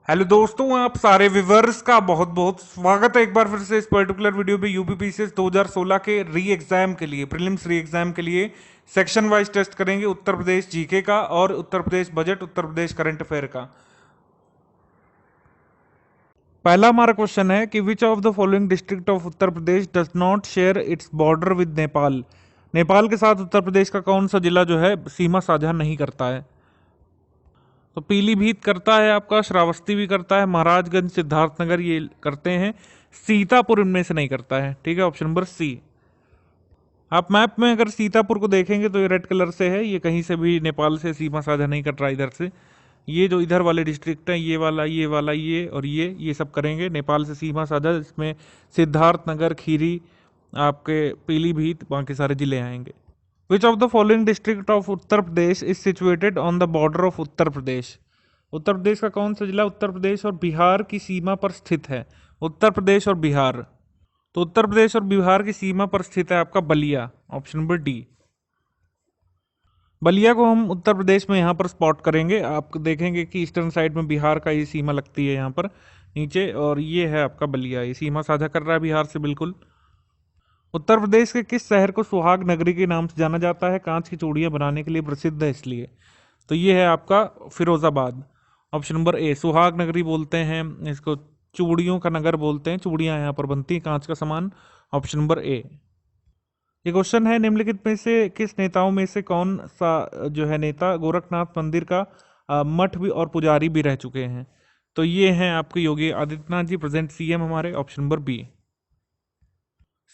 Hello दोस्तों, आप सारे व्यूवर्स का बहुत बहुत स्वागत है एक बार फिर से इस पर्टिकुलर वीडियो पे। यूपीपीसीएस 2016 के री एग्जाम के लिए, प्रीलिम्स री एग्जाम के लिए सेक्शन वाइज टेस्ट करेंगे। उत्तर प्रदेश जीके का और Uttar Pradesh budget, Uttar Pradesh current affair का। पहला हमारा क्वेश्चन है कि विच of the following district of Uttar Pradesh does not share its border with Nepal. Nepal के साथ उत्तर प्रदेश का कौन सा जिला जो है सीमा साझा नहीं करता है? तो पीलीभीत करता है आपका, श्रावस्ती भी करता है, महाराजगंज, सिद्धार्थनगर ये करते हैं, सीतापुर इनमें से नहीं करता है। ठीक है, ऑप्शन नंबर सी। आप मैप में अगर सीतापुर को देखेंगे तो ये रेड कलर से है, ये कहीं से भी नेपाल से सीमा साझा नहीं कर रहा इधर से। ये जो इधर वाले डिस्ट्रिक्ट हैं, ये वाला, ये वाला, ये और ये सब करेंगे नेपाल से सीमा साझा। इसमें सिद्धार्थनगर, खीरी, आपके पीलीभीत, बाकी सारे जिले आएंगे। Which of the following district of Uttar Pradesh is situated on the border of Uttar Pradesh. Uttar Pradesh का कौन सा जिला उत्तर प्रदेश और बिहार की सीमा पर स्थित है? उत्तर प्रदेश और बिहार, तो उत्तर प्रदेश और बिहार की सीमा पर स्थित है आपका Ballia, option number D. Ballia को हम उत्तर प्रदेश में यहाँ पर स्पॉट करेंगे। आप देखेंगे कि ईस्टर्न साइड में बिहार का ये सीमा लगती है यहाँ पर नीचे, और ये है आपका बलिया, ये सीमा साझा कर रहा है बिहार से बिल्कुल। उत्तर प्रदेश के किस शहर को सुहाग नगरी के नाम से जाना जाता है? कांच की चूड़ियां बनाने के लिए प्रसिद्ध है इसलिए। तो ये है आपका फिरोजाबाद, ऑप्शन नंबर ए। सुहाग नगरी बोलते हैं इसको, चूड़ियों का नगर बोलते हैं, चूड़ियां यहाँ पर बनती हैं कांच का सामान, ऑप्शन नंबर ए। ये क्वेश्चन है, निम्नलिखित में से किस नेताओं में से कौन सा जो है नेता गोरखनाथ मंदिर का मठ भी और पुजारी भी रह चुके हैं? तो ये हैं आपके योगी आदित्यनाथ जी, प्रेजेंट सीएम हमारे, ऑप्शन नंबर बी।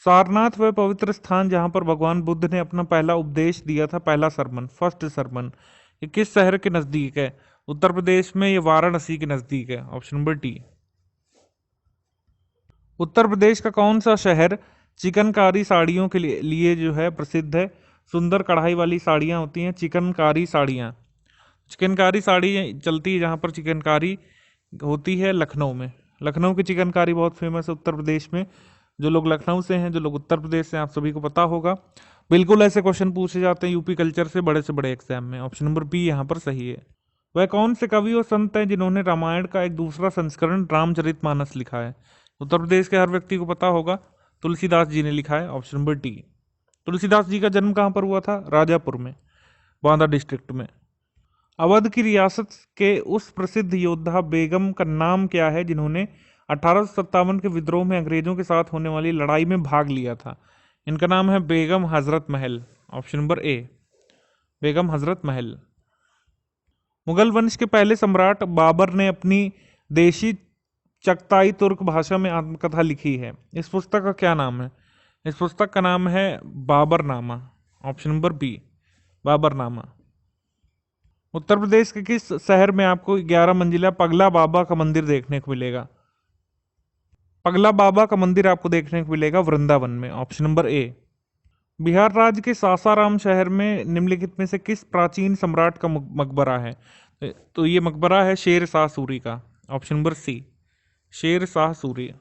सारनाथ वह पवित्र स्थान जहां पर भगवान बुद्ध ने अपना पहला उपदेश दिया था, पहला सरमन, फर्स्ट सरमन, ये किस शहर के नजदीक है? उत्तर प्रदेश में ये वाराणसी के नजदीक है, option number D. Uttar Pradesh का कौन सा शहर चिकनकारी साड़ियों के लिए जो है प्रसिद्ध है? सुंदर कढ़ाई वाली साड़ियां होती हैं, चिकनकारी साड़ियां। चिकनकारी साड़ी चलती है जहां पर चिकनकारी होती है, लखनऊ में। लखनऊ की चिकनकारी बहुत फेमस है उत्तर प्रदेश में। जो लोग लखनऊ से हैं, जो लोग उत्तर प्रदेश से हैं, आप सभी को पता होगा। बिल्कुल ऐसे क्वेश्चन पूछे जाते हैं यूपी कल्चर से बड़े एग्जाम में। ऑप्शन नंबर बी यहाँ पर सही है। वह कौन से कवि और संत हैं जिन्होंने रामायण का एक दूसरा संस्करण रामचरितमानस लिखा है? उत्तर प्रदेश के हर व्यक्ति को पता होगा, तुलसीदास जी ने लिखा है, option number D. Tulsidas ji का जन्म कहाँ पर हुआ था? राजापुर में, बांदा डिस्ट्रिक्ट में। अवध की रियासत के उस प्रसिद्ध योद्धा बेगम का नाम क्या है जिन्होंने 1857 के विद्रोह में अंग्रेजों के साथ होने वाली लड़ाई में भाग लिया था? इनका नाम है बेगम हजरत महल, ऑप्शन नंबर ए, बेगम हजरत महल। मुगल वंश के पहले सम्राट बाबर ने अपनी देशी चगताई तुर्क भाषा में आत्मकथा लिखी है। इस पुस्तक का क्या नाम है? इस पुस्तक का नाम है Baburnama, option number B, Baburnama. Uttar Pradesh के किस शहर में आपको 11 मंजिला पगला बाबा का मंदिर देखने को मिलेगा? पगला बाबा का मंदिर आपको देखने को मिलेगा वृंदावन में, ऑप्शन नंबर ए। बिहार राज्य के सासाराम शहर में निम्नलिखित में से किस प्राचीन सम्राट का मकबरा है? तो ये मकबरा है शेर शाह सूरी का, ऑप्शन नंबर सी, शेर शाह सूरी।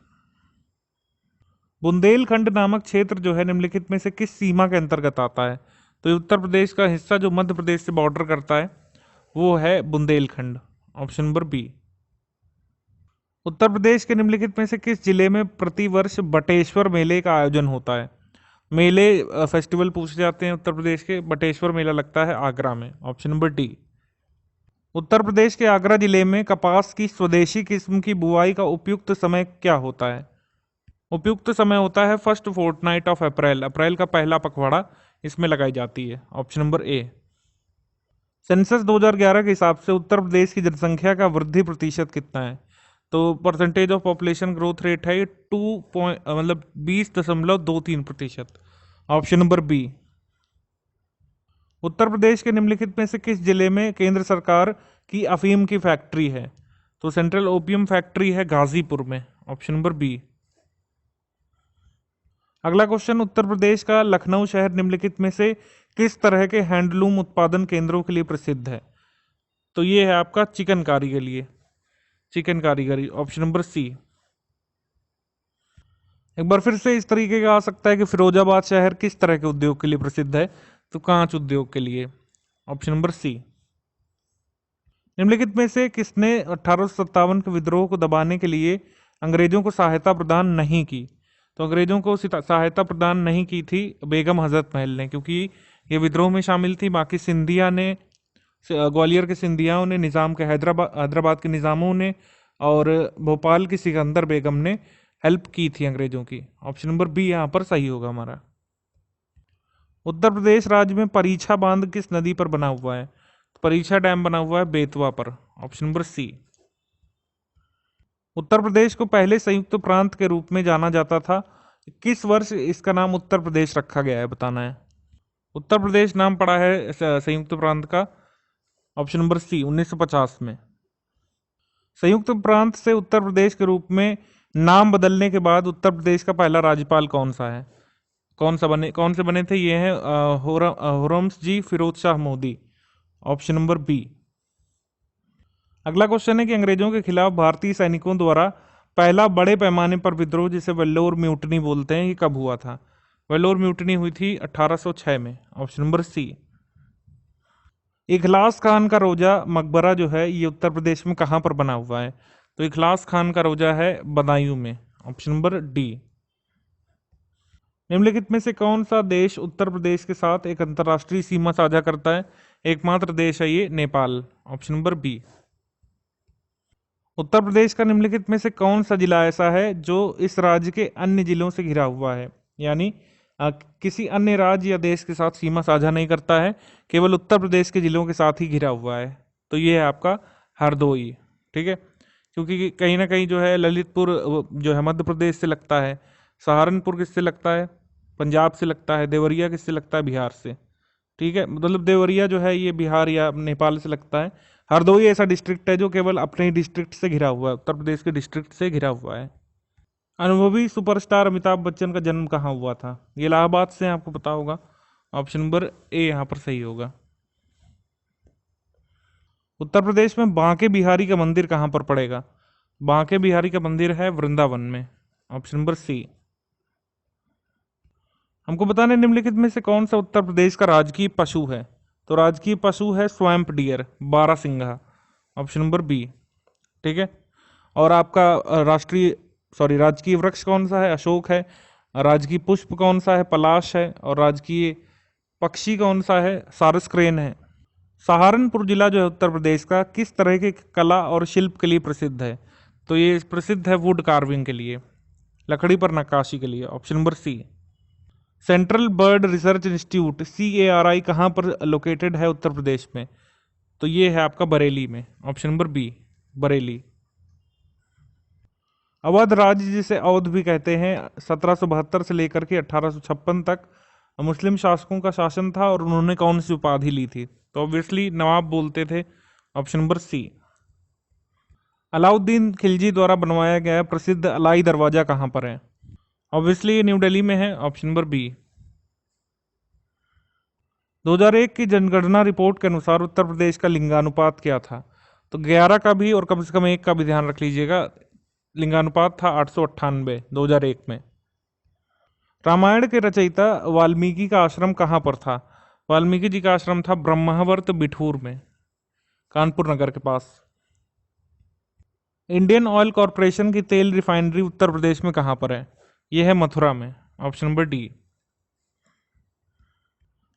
बुंदेलखंड नामक क्षेत्र जो है निम्नलिखित में से किस सीमा के अंतर्गत आता है? तो ये उत्तर प्रदेश का हिस्सा जो मध्य प्रदेश से बॉर्डर करता है वो है Bundelkhand, option number B. Uttar Pradesh के निम्नलिखित में से किस जिले में प्रतिवर्ष बटेश्वर मेले का आयोजन होता है? मेले फेस्टिवल पूछे जाते हैं उत्तर प्रदेश के। बटेश्वर मेला लगता है आगरा में, option number D. Uttar Pradesh के आगरा जिले में कपास की स्वदेशी किस्म की बुआई का उपयुक्त समय क्या होता है? उपयुक्त समय होता है फर्स्ट फोर्टनाइट ऑफ अप्रैल, अप्रैल का पहला पखवाड़ा इसमें लगाई जाती है, ऑप्शन नंबर ए। सेंसस 2011 के हिसाब से उत्तर प्रदेश की जनसंख्या का वृद्धि प्रतिशत कितना है? तो percentage of population growth rate है ये 20.23%, option number B. Uttar Pradesh के निम्नलिखित में से किस जिले में केंद्र सरकार की अफीम की फैक्ट्री है? तो सेंट्रल ओपियम फैक्ट्री है गाजीपुर में, ऑप्शन नंबर बी। अगला क्वेश्चन, उत्तर प्रदेश का लखनऊ शहर निम्नलिखित में से किस तरह के हैंडलूम उत्पादन केंद्रों के लिए प्रसिद्ध है? तो ये है आपका चिकनकारी के लिए, चिकन कारीगरी, ऑप्शन नंबर सी। एक बार फिर से इस तरीके का आ सकता है कि फिरोजाबाद शहर किस तरह के उद्योग के लिए प्रसिद्ध है? तो कांच उद्योग के लिए, ऑप्शन नंबर सी। निम्नलिखित में से किसने 1857 के विद्रोह को दबाने के लिए अंग्रेजों को सहायता प्रदान नहीं की? तो अंग्रेजों को सहायता प्रदान नहीं की थी बेगम हजरत महल ने, क्योंकि ये विद्रोह में शामिल थी। बाकी सिंधिया ने, ग्वालियर के सिंधियाओं ने, निज़ाम के हैदराबाद के निज़ामों ने और भोपाल की सिकंदर बेगम ने हेल्प की थी अंग्रेजों की। ऑप्शन नंबर बी यहाँ पर सही होगा हमारा। उत्तर प्रदेश राज्य में परीक्षा बांध किस नदी पर बना हुआ है? परीक्षा डैम बना हुआ है बेतवा पर। Option number C. उत्तर प्रदेश को पहले संयुक्त प्रांत के रूप में जाना जाता था, किस वर्ष इसका नाम उत्तर प्रदेश रखा गया है बताना है। उत्तर प्रदेश नाम पड़ा है संयुक्त प्रांत का। ऑप्शन नंबर सी 1950 में। संयुक्त प्रांत से उत्तर प्रदेश के रूप में नाम बदलने के बाद उत्तर प्रदेश का पहला राज्यपाल कौन सा है? कौन से बने थे? ये हैं Hormusjee Firoz Shah Modi. Option number B. अगला क्वेश्चन है कि अंग्रेजों के खिलाफ भारतीय सैनिकों द्वारा पहला बड़े पैमाने पर विद्रोह, जिसे वेल्लोर म्यूटनी बोलते हैं, ये कब हुआ था? वेल्लोर म्यूटनी हुई थी 1806 में। Option number C. Ikhlas Khan का रोजा मकबरा जो है ये उत्तर प्रदेश में कहाँ पर बना हुआ है? तो इखलास खान का रोजा है बदायूं में। Option number D. निम्नलिखित में से कौन सा देश उत्तर प्रदेश के साथ एक अंतर्राष्ट्रीय सीमा साझा करता है? एकमात्र देश है ये Nepal. Option number B. Uttar Pradesh का निम्नलिखित में से कौन सा जिला ऐसा है जो इस राज्य के अन्य जिलों से घिरा हुआ है? यानी किसी अन्य राज्य या देश के साथ सीमा साझा नहीं करता है, केवल उत्तर प्रदेश के जिलों के साथ ही घिरा हुआ है। तो ये है आपका हरदोई। ठीक है, क्योंकि कहीं ना कहीं जो है ललितपुर जो है मध्य प्रदेश से लगता है, सहारनपुर किससे लगता है? पंजाब से लगता है। देवरिया किससे लगता है? बिहार से। ठीक है, मतलब देवरिया जो है ये बिहार या नेपाल से लगता है। हरदोई ऐसा डिस्ट्रिक्ट है जो केवल अपने ही डिस्ट्रिक्ट से घिरा हुआ है, उत्तर प्रदेश के डिस्ट्रिक्ट से घिरा हुआ है। अनुभवी सुपरस्टार अमिताभ बच्चन का जन्म कहाँ हुआ था? ये इलाहाबाद से, आपको पता होगा। ऑप्शन नंबर ए यहाँ पर सही होगा। उत्तर प्रदेश में बांके बिहारी का मंदिर कहाँ पर पड़ेगा? बांके बिहारी का मंदिर है वृंदावन में। Option number C. हमको बताना है निम्नलिखित में से कौन सा उत्तर प्रदेश का राजकीय पशु है? तो राजकीय पशु है स्वैम्प डियर, बारहसिंघा। Option number B. ठीक है, और आपका राजकीय वृक्ष कौन सा है? अशोक है। राजकीय पुष्प कौन सा है? पलाश है। और राजकीय पक्षी कौन सा है? सारस क्रेन है। सहारनपुर जिला जो है उत्तर प्रदेश का किस तरह की कला और शिल्प के लिए प्रसिद्ध है? तो ये प्रसिद्ध है वुड कार्विंग के लिए, लकड़ी पर नक्काशी के लिए। Option number C. Central bird research institute CARI कहाँ पर लोकेटेड है उत्तर प्रदेश में? तो ये है आपका बरेली में। Option number B, Bareilly. Awadh राज्य, जिसे अवध भी कहते हैं, 1772 से लेकर के 1856 तक मुस्लिम शासकों का शासन था और उन्होंने कौन सी उपाधि ली थी? तो ऑब्वियसली नवाब बोलते थे। Option number C. Alauddin Khilji द्वारा बनवाया गया प्रसिद्ध अलाई दरवाजा कहाँ पर है? ऑब्वियसली ये न्यू दिल्ली में है। Option number B. 2001 की जनगणना रिपोर्ट के अनुसार उत्तर प्रदेश का लिंगानुपात क्या था? तो 11 का भी और कम से कम 1 का भी ध्यान रख लीजिएगा। लिंगानुपात था 898 2001 में। रामायण के रचयिता वाल्मीकि का आश्रम कहाँ पर था? वाल्मीकि जी का आश्रम था ब्रह्मावर्त बिठूर में, कानपुर नगर के पास। इंडियन ऑयल कॉरपोरेशन की तेल रिफाइनरी उत्तर प्रदेश में कहाँ पर है? यह है मथुरा में। Option number D.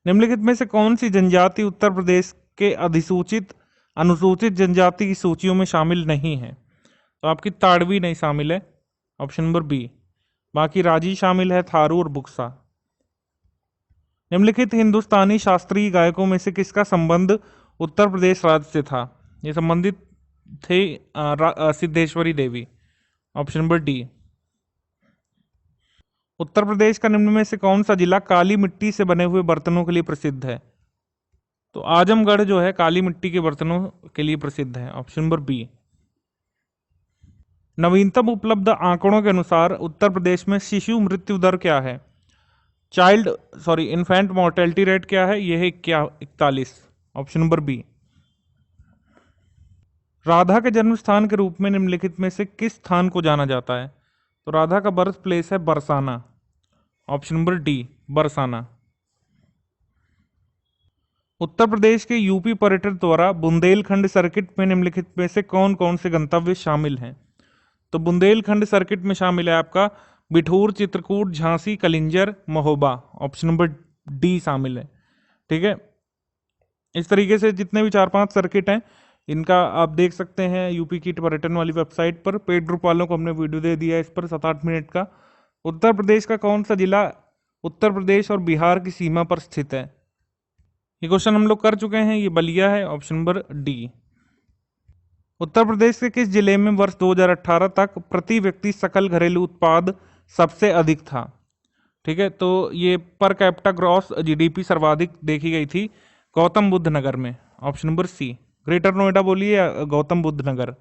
निम्नलिखित में से कौन सी जनजाति उत्तर प्रदेश के अनुसूचित जनजाति की सूचियों में शामिल नहीं है? तो आपकी ताड़वी नहीं शामिल है। Option number B. बाकी राजी शामिल है, थारू और बुक्सा। निम्नलिखित हिंदुस्तानी शास्त्रीय गायकों में से किसका संबंध उत्तर प्रदेश राज्य से था? ये संबंधित थे Siddheshwari Devi. Option number D. Uttar Pradesh का निम्न में से कौन सा जिला काली मिट्टी से बने हुए बर्तनों के लिए प्रसिद्ध है? तो आजमगढ़ जो है काली मिट्टी के बर्तनों के लिए प्रसिद्ध है। Option number B. नवीनतम उपलब्ध आंकड़ों के अनुसार उत्तर प्रदेश में शिशु मृत्यु दर क्या है? इन्फेंट मोर्टेलिटी रेट क्या है? यह है 41। Option number B. राधा के जन्म स्थान के रूप में निम्नलिखित में से किस स्थान को जाना जाता है? तो राधा का बर्थ प्लेस है Barsana. Option number D, Barsana. Uttar Pradesh के यूपी पर्यटन द्वारा बुंदेलखंड सर्किट में निम्नलिखित में से कौन कौन से गंतव्य शामिल हैं? तो बुंदेलखंड सर्किट में शामिल है आपका Bithoor, Chitrakoot, Jhansi, Kalinjar, Mahoba. Option number D शामिल है। ठीक है, इस तरीके से जितने भी 4-5 सर्किट हैं इनका आप देख सकते हैं यूपी की पर्यटन वाली वेबसाइट पर। पेड ग्रुप वालों को हमने वीडियो दे दिया है इस पर 7-8 मिनट का। उत्तर प्रदेश का कौन सा जिला उत्तर प्रदेश और बिहार की सीमा पर स्थित है? ये क्वेश्चन हम लोग कर चुके हैं, ये बलिया है। Option number D. Uttar Pradesh के किस जिले में वर्ष 2018 तक प्रति व्यक्ति सकल घरेलू उत्पाद सबसे अधिक था? ठीक है, तो ये पर कैपिटा ग्रॉस जीडीपी सर्वाधिक देखी गई थी गौतम बुद्ध नगर में। Option number C. Greater Noida बोलिए या गौतम बुद्ध नगर।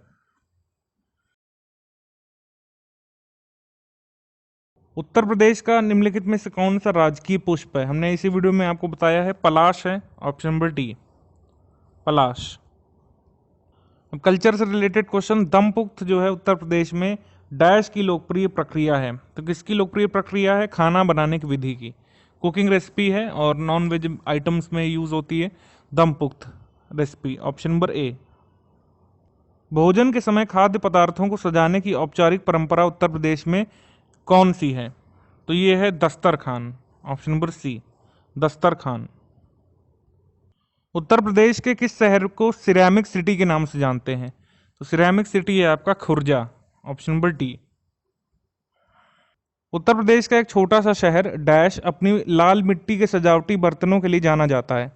उत्तर प्रदेश का निम्नलिखित में से कौन सा राजकीय पुष्प है? हमने इसी वीडियो में आपको बताया है, पलाश है। ऑप्शन नंबर डी, पलाश। अब कल्चर से रिलेटेड क्वेश्चन, दमपुख्त जो है उत्तर प्रदेश में डैश की लोकप्रिय प्रक्रिया है? तो किसकी लोकप्रिय प्रक्रिया है? खाना बनाने की विधि की, कुकिंग रेसिपी है और नॉन वेज आइटम्स में यूज होती है दमपुख्त रेसिपी। ऑप्शन नंबर ए। भोजन के समय खाद्य पदार्थों को सजाने की औपचारिक परंपरा उत्तर प्रदेश में कौन सी है? तो ये है दस्तरखान। ऑप्शन नंबर सी, दस्तरखान। उत्तर प्रदेश के किस शहर को सिरेमिक सिटी के नाम से जानते हैं? तो सिरेमिक सिटी है आपका Khurja. Option number D. Uttar Pradesh का एक छोटा सा शहर डैश अपनी लाल मिट्टी के सजावटी बर्तनों के लिए जाना जाता है?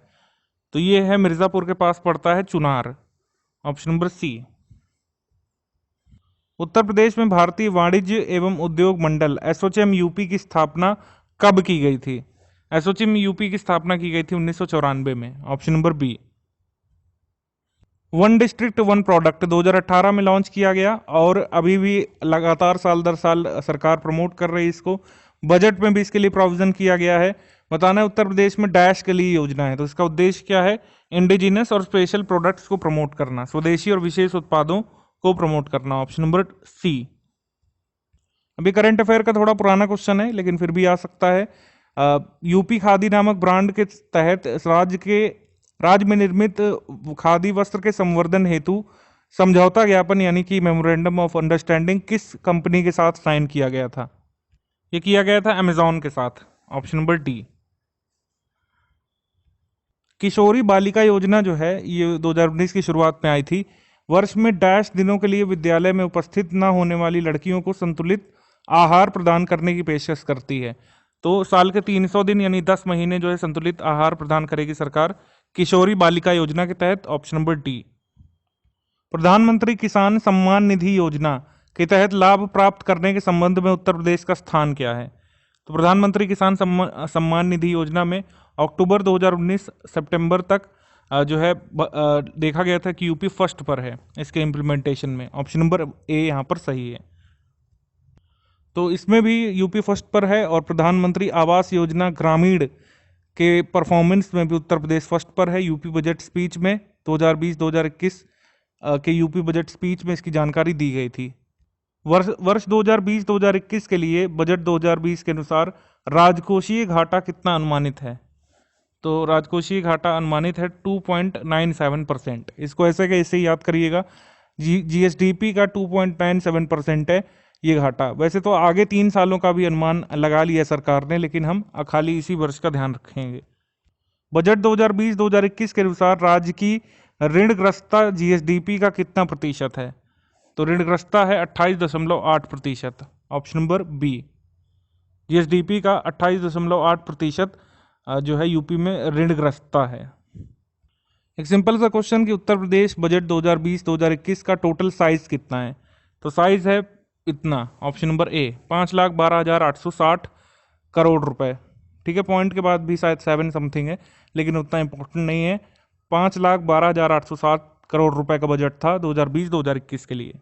तो ये है मिर्जापुर के पास पड़ता है Chunar. Option number C. Uttar Pradesh में भारतीय वाणिज्य एवं उद्योग मंडल एसोचैम यूपी की स्थापना कब की गई थी? एसोचैम यूपी की स्थापना की गई थी 1994 में। Option number B. One district one product 2018 में लॉन्च किया गया और अभी भी लगातार साल दर साल सरकार प्रमोट कर रही है इसको। बजट में भी इसके लिए प्रोविजन किया गया है। बताना है उत्तर प्रदेश में डैश के लिए योजना है, तो इसका उद्देश्य क्या है? इंडिजिनस और स्पेशल प्रोडक्ट्स को प्रमोट करना, स्वदेशी और विशेष उत्पादों को प्रमोट करना। Option number C. अभी करंट अफेयर का थोड़ा पुराना क्वेश्चन है लेकिन फिर भी आ सकता है। यूपी खादी नामक ब्रांड के तहत राज्य में निर्मित खादी वस्त्र के संवर्धन हेतु समझौता ज्ञापन यानी कि मेमोरेंडम ऑफ अंडरस्टैंडिंग किस कंपनी के साथ साइन किया गया था? ये किया गया था अमेजॉन के साथ। Option number D. किशोरी बालिका योजना जो है ये 2019 की शुरुआत में आई थी। वर्ष में डैश दिनों के लिए विद्यालय में उपस्थित न होने वाली लड़कियों को संतुलित आहार प्रदान करने की पेशकश करती है। तो साल के 300 दिन यानी 10 महीने जो है संतुलित आहार प्रदान करेगी सरकार किशोरी बालिका योजना के तहत। Option number D. प्रधानमंत्री किसान सम्मान निधि योजना के तहत लाभ प्राप्त करने के संबंध में उत्तर प्रदेश का स्थान क्या है? तो प्रधानमंत्री किसान सम्मान निधि योजना में अक्टूबर 2019 सितंबर तक जो है देखा गया था कि यूपी फर्स्ट पर है इसके इम्प्लीमेंटेशन में। ऑप्शन नंबर ए यहाँ पर सही है। तो इसमें भी यूपी फर्स्ट पर है और प्रधानमंत्री आवास योजना ग्रामीण के परफॉर्मेंस में भी उत्तर प्रदेश फर्स्ट पर है। यूपी बजट स्पीच में 2020-2021 के यूपी बजट स्पीच में इसकी जानकारी दी गई थी। वर्ष 2020-2021 के लिए बजट 2020 के अनुसार राजकोषीय घाटा कितना अनुमानित है? तो राजकोषीय घाटा अनुमानित है 2.97%। इसको ऐसे के ऐसे ही याद करिएगा। जीएसडीपी का 2.97% है ये घाटा। वैसे तो आगे 3 सालों का भी अनुमान लगा लिया सरकार ने, लेकिन हम खाली इसी वर्ष का ध्यान रखेंगे। बजट 2020-2021 के अनुसार राज्य की ऋणग्रस्तता जीएसडीपी का कितना प्रतिशत है? तो ऋणग्रस्तता है 28.8%। Option number B. जीएसडीपी का 28.8% जो है यूपी में ऋणग्रस्तता है। एक सिंपल सा क्वेश्चन कि उत्तर प्रदेश बजट 2020-2021 का टोटल साइज कितना है? तो साइज है इतना। ऑप्शन नंबर ए 5,12,860 करोड़ रुपए। ठीक है, पॉइंट के बाद भी शायद 7 समथिंग है लेकिन उतना इंपॉर्टेंट नहीं है। 5,12,860 करोड़ रुपए का बजट था 2020-2021 के लिए।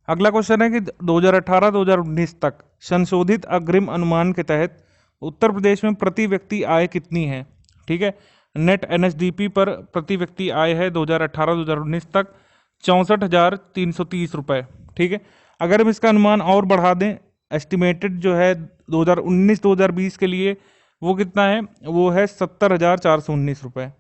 अगला क्वेश्चन है कि 2018-2019 तक संशोधित अग्रिम अनुमान के तहत उत्तर प्रदेश में प्रति व्यक्ति आय कितनी है? ठीक है, नेट एनएसडीपी पर प्रति व्यक्ति आय है 2018-2019 तक 64,330 रुपए। ठीक है, अगर हम इसका अनुमान और बढ़ा दें, एस्टिमेटेड जो है 2019-2020 के लिए वो कितना है? वो है 70,419 रुपए।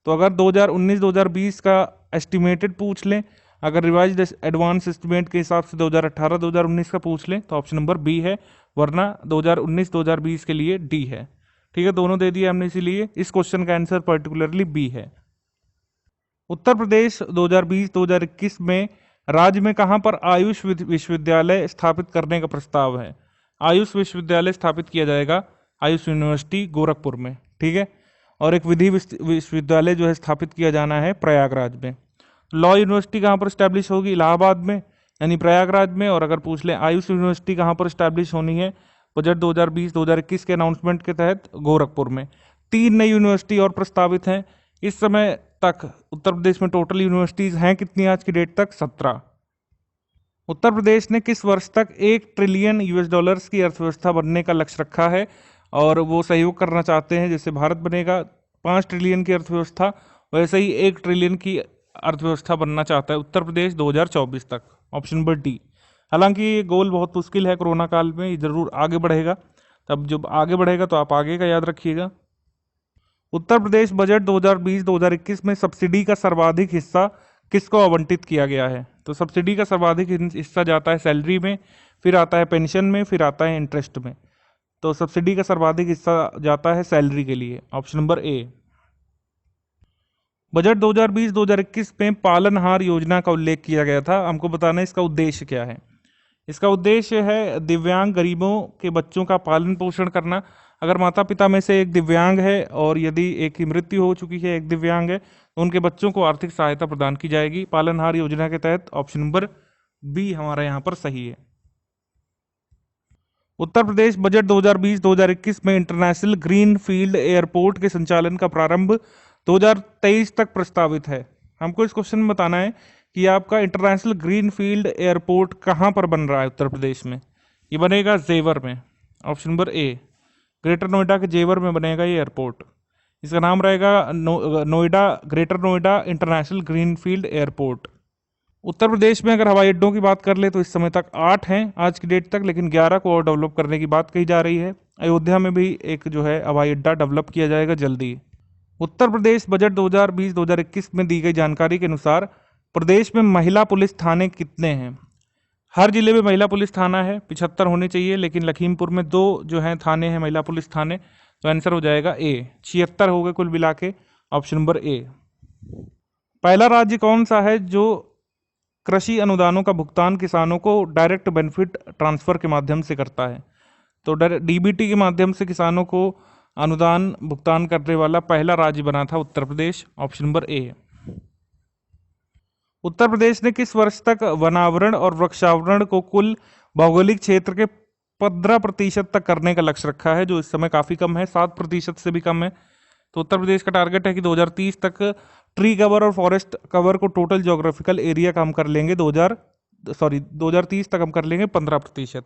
तो अगर 2019-2020 का एस्टिमेटेड पूछ लें, अगर रिवाइज्ड एडवांस एस्टिमेट के हिसाब से 2018-2019 का पूछ लें तो ऑप्शन नंबर बी है, वरना 2019-2020 के लिए डी है। ठीक है, दोनों दे दिए हमने, इसीलिए इस क्वेश्चन का आंसर पर्टिकुलरली बी है। उत्तर प्रदेश 2020-2021 में राज्य में कहां पर आयुष विश्वविद्यालय स्थापित करने का प्रस्ताव है? आयुष विश्वविद्यालय स्थापित किया जाएगा आयुष यूनिवर्सिटी गोरखपुर में। ठीक है, और एक विधि विश्वविद्यालय जो है स्थापित किया जाना है प्रयागराज में। लॉ यूनिवर्सिटी कहाँ पर स्टैब्लिश होगी? इलाहाबाद में, यानी प्रयागराज में। और अगर पूछ लें आयुष यूनिवर्सिटी कहाँ पर स्टैब्लिश होनी है बजट 2020-2021 के अनाउंसमेंट के तहत? गोरखपुर में। 3 नई यूनिवर्सिटी और प्रस्तावित हैं। इस समय तक उत्तर प्रदेश में टोटल यूनिवर्सिटीज हैं कितनी आज की डेट तक? 17। उत्तर प्रदेश ने किस वर्ष तक 1 ट्रिलियन यूएस डॉलर्स की अर्थव्यवस्था बनने का लक्ष्य रखा है? और वो सहयोग करना चाहते हैं, जैसे भारत बनेगा 5 ट्रिलियन की अर्थव्यवस्था, वैसे ही 1 ट्रिलियन की अर्थव्यवस्था बनना चाहता है उत्तर प्रदेश 2024 तक। Option number D. हालांकि ये गोल बहुत मुश्किल है, कोरोना काल में ये जरूर आगे बढ़ेगा, तब जब आगे बढ़ेगा तो आप आगे का याद रखिएगा। उत्तर प्रदेश बजट 2020-2021 में सब्सिडी का सर्वाधिक हिस्सा किसको आवंटित किया गया है? तो सब्सिडी का सर्वाधिक हिस्सा जाता है सैलरी में, फिर आता है पेंशन में, फिर आता है इंटरेस्ट में। तो सब्सिडी का सर्वाधिक हिस्सा जाता है सैलरी के लिए। ऑप्शन नंबर ए। बजट 2020-2021 में पालनहार योजना का उल्लेख किया गया था। हमको बताना है इसका उद्देश्य क्या है। इसका उद्देश्य है दिव्यांग गरीबों के बच्चों का पालन पोषण करना। अगर माता पिता में से एक दिव्यांग है और यदि एक की मृत्यु हो चुकी है, एक दिव्यांग है, तो उनके बच्चों को आर्थिक सहायता प्रदान की जाएगी पालनहार योजना के तहत। ऑप्शन नंबर बी हमारा यहाँ पर सही है। उत्तर प्रदेश बजट 2020-2021 में इंटरनेशनल ग्रीन फील्ड एयरपोर्ट के संचालन का प्रारंभ 2023 तक प्रस्तावित है। हमको इस क्वेश्चन में बताना है कि आपका इंटरनेशनल ग्रीन फील्ड एयरपोर्ट कहाँ पर बन रहा है उत्तर प्रदेश में? ये बनेगा जेवर में। Option number A, greater Noida के जेवर में बनेगा ये एयरपोर्ट। इसका नाम रहेगा Noida, greater Noida international green field airport. Uttar Pradesh में अगर हवाई अड्डों की बात कर ले तो इस समय तक 8 हैं आज की डेट तक, लेकिन 11 को और डेवलप करने की बात कही जा रही है। अयोध्या में भी एक जो है हवाई अड्डा डेवलप किया जाएगा जल्दी। उत्तर प्रदेश बजट 2020-2021 में दी गई जानकारी के अनुसार प्रदेश में महिला पुलिस थाने कितने हैं? हर जिले में महिला पुलिस थाना है, 75 होने चाहिए, लेकिन लखीमपुर में 2 जो हैं थाने हैं महिला पुलिस थाने, तो आंसर हो जाएगा ए, 76 हो गए कुल मिला के। ऑप्शन नंबर ए। पहला राज्य कौन सा है जो कृषि अनुदानों का भुगतान किसानों को डायरेक्ट बेनिफिट ट्रांसफर के माध्यम से करता है? तो डीबीटी के माध्यम से किसानों को अनुदान भुगतान करने वाला पहला राज्य बना था उत्तर प्रदेश। ऑप्शन नंबर ए। उत्तर प्रदेश ने किस वर्ष तक वनावरण और वृक्षावरण को कुल भौगोलिक क्षेत्र के 15% तक करने का लक्ष्य रखा है, जो इस समय काफी कम है, 7% से भी कम है। तो उत्तर प्रदेश का टारगेट है कि 2030 तक ट्री कवर और फॉरेस्ट कवर को टोटल ज्योग्राफिकल एरिया का हम कर लेंगे 2030 तक हम कर लेंगे 15%।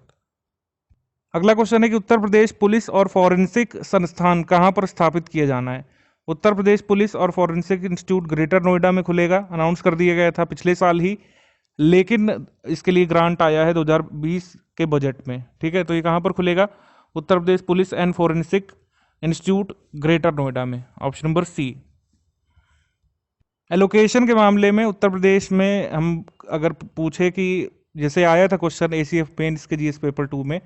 अगला क्वेश्चन है कि उत्तर प्रदेश पुलिस और फॉरेंसिक संस्थान कहाँ पर स्थापित किया जाना है? उत्तर प्रदेश पुलिस और फॉरेंसिक इंस्टीट्यूट ग्रेटर नोएडा में खुलेगा, अनाउंस कर दिया गया था पिछले साल ही, लेकिन इसके लिए ग्रांट आया है 2020 के बजट में। ठीक है, तो ये कहाँ पर खुलेगा? Uttar Pradesh police and forensic institute greater Noida में। ऑप्शन नंबर सी। एलोकेशन के मामले में उत्तर प्रदेश में हम अगर पूछे कि जैसे आया था क्वेश्चन एसीएफ मेंस के जीएस पेपर 2 में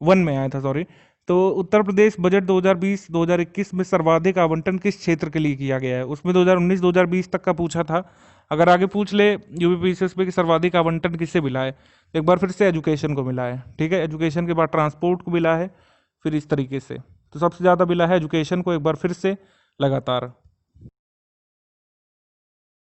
1 में आया था, सॉरी, तो उत्तर प्रदेश बजट 2020-2021 में सर्वाधिक आवंटन किस क्षेत्र के लिए किया गया है? उसमें 2019-2020 तक का पूछा था। अगर आगे पूछ ले यूपीपीसीएस पे कि सर्वाधिक आवंटन किससे मिला है, तो एक बार फिर से एजुकेशन को मिला है। ठीक है, एजुकेशन के बाद ट्रांसपोर्ट को मिला है, फिर इस तरीके से, तो सबसे ज़्यादा मिला है एजुकेशन को एक बार फिर से लगातार।